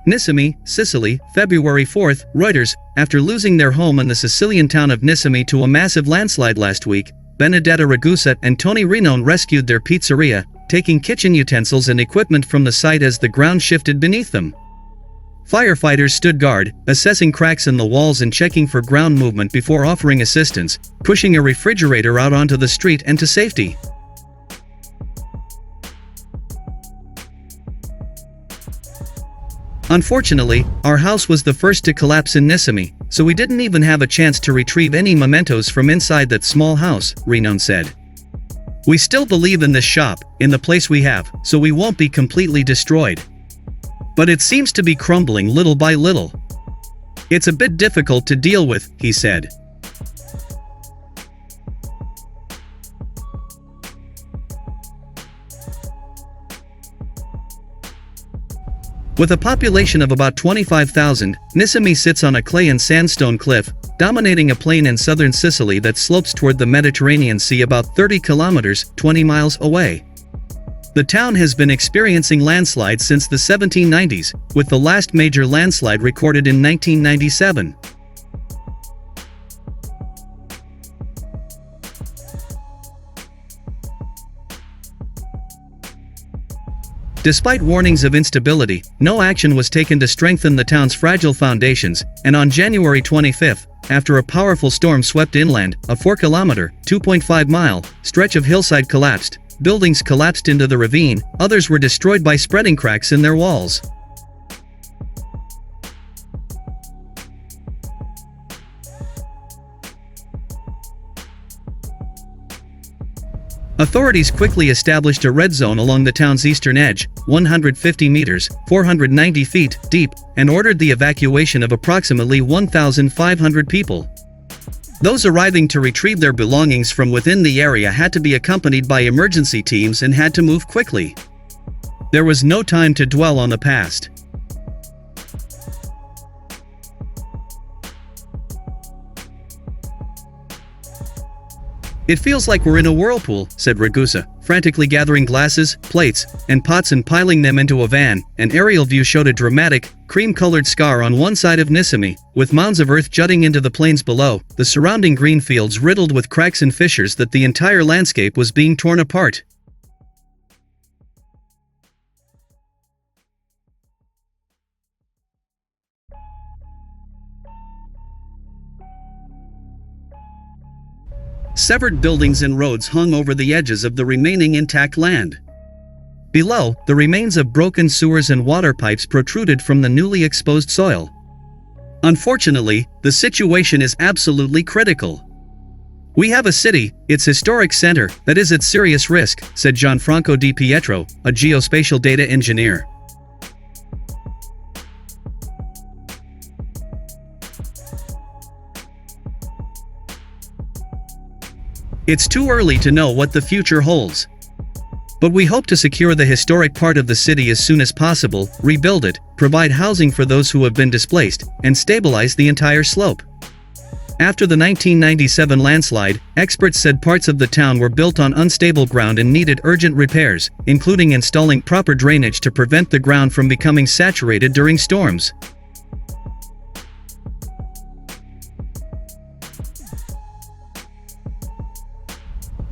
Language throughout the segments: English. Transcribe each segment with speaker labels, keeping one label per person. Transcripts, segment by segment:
Speaker 1: Niscemi, Sicily, February 4. Reuters. After losing their home in the Sicilian town of Niscemi to a massive landslide last week, Benedetta Ragusa and Tony Rinnone rescued their pizzeria, taking kitchen utensils and equipment from the site as the ground shifted beneath them. Firefighters stood guard, assessing cracks in the walls and checking for ground movement before offering assistance, pushing a refrigerator out onto the street and to safety. Unfortunately, our house was the first to collapse in Niscemi, so we didn't even have a chance to retrieve any mementos from inside that small house, Rinnone said. We still believe in this shop, in the place we have, so we won't be completely destroyed. But it seems to be crumbling little by little. It's a bit difficult to deal with, he said. With a population of about 25,000, Niscemi sits on a clay and sandstone cliff, dominating a plain in southern Sicily that slopes toward the Mediterranean Sea about 30 kilometers, 20 miles away. The town has been experiencing landslides since the 1790s, with the last major landslide recorded in 1997. Despite warnings of instability, no action was taken to strengthen the town's fragile foundations, and on January 25, after a powerful storm swept inland, a 4-kilometer, 2.5-mile, stretch of hillside collapsed, buildings collapsed into the ravine, others were destroyed by spreading cracks in their walls. Authorities quickly established a red zone along the town's eastern edge, 150 meters, 490 feet, deep, and ordered the evacuation of approximately 1,500 people. Those arriving to retrieve their belongings from within the area had to be accompanied by emergency teams and had to move quickly. There was no time to dwell on the past. It feels like we're in a whirlpool, said Ragusa, frantically gathering glasses, plates, and pots and piling them into a van. An aerial view showed a dramatic, cream-colored scar on one side of Niscemi, with mounds of earth jutting into the plains below, the surrounding green fields riddled with cracks and fissures that the entire landscape was being torn apart. Severed buildings and roads hung over the edges of the remaining intact land. Below, the remains of broken sewers and water pipes protruded from the newly exposed soil. Unfortunately, the situation is absolutely critical. We have a city, its historic center, that is at serious risk, said Gianfranco Di Pietro, a geospatial data engineer. It's too early to know what the future holds. But we hope to secure the historic part of the city as soon as possible, rebuild it, provide housing for those who have been displaced, and stabilize the entire slope. After the 1997 landslide, experts said parts of the town were built on unstable ground and needed urgent repairs, including installing proper drainage to prevent the ground from becoming saturated during storms.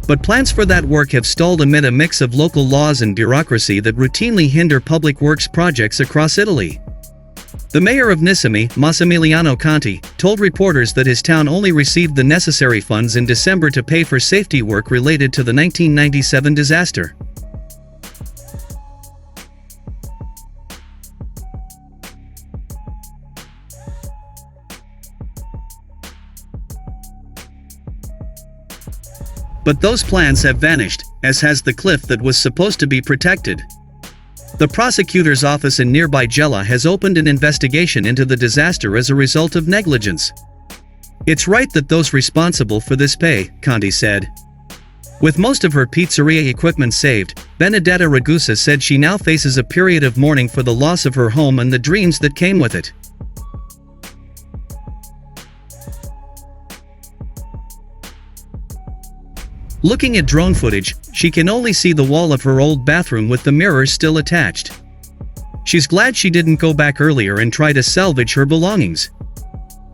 Speaker 1: But plans for that work have stalled amid a mix of local laws and bureaucracy that routinely hinder public works projects across Italy. The mayor of Niscemi, Massimiliano Conti, told reporters that his town only received the necessary funds in December to pay for safety work related to the 1997 disaster. But those plans have vanished, as has the cliff that was supposed to be protected. The prosecutor's office in nearby Gela has opened an investigation into the disaster as a result of negligence. It's right that those responsible for this pay, Conti said. With most of her pizzeria equipment saved, Benedetta Ragusa said she now faces a period of mourning for the loss of her home and the dreams that came with it. Looking at drone footage, she can only see the wall of her old bathroom with the mirror still attached. She's glad she didn't go back earlier and try to salvage her belongings.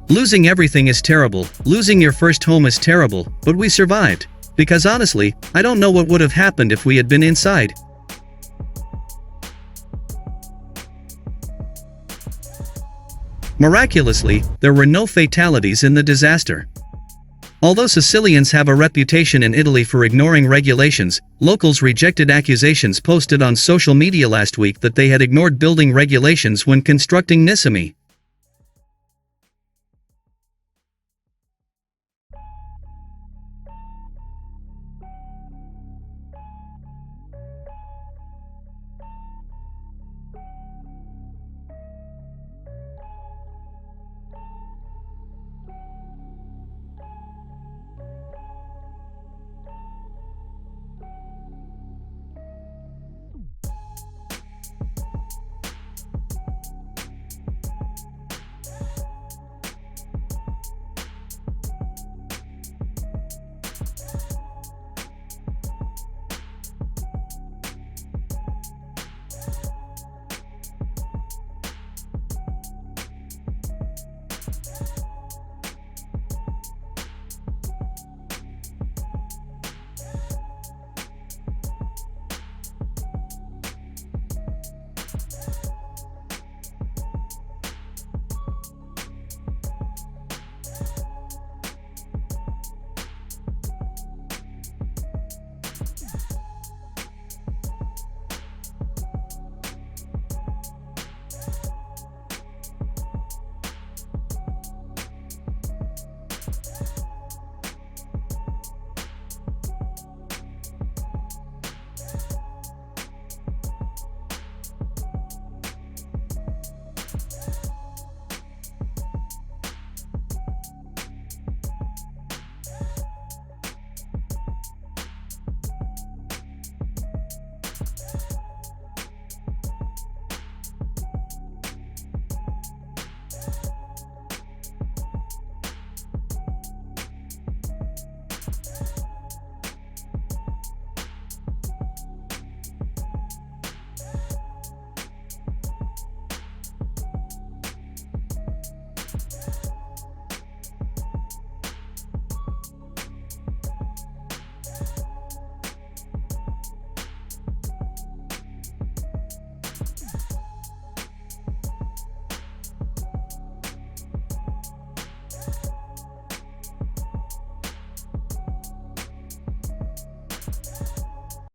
Speaker 1: Losing everything is terrible, losing your first home is terrible, but we survived. Because honestly, I don't know what would have happened if we had been inside. Miraculously, there were no fatalities in the disaster. Although Sicilians have a reputation in Italy for ignoring regulations, locals rejected accusations posted on social media last week that they had ignored building regulations when constructing Niscemi.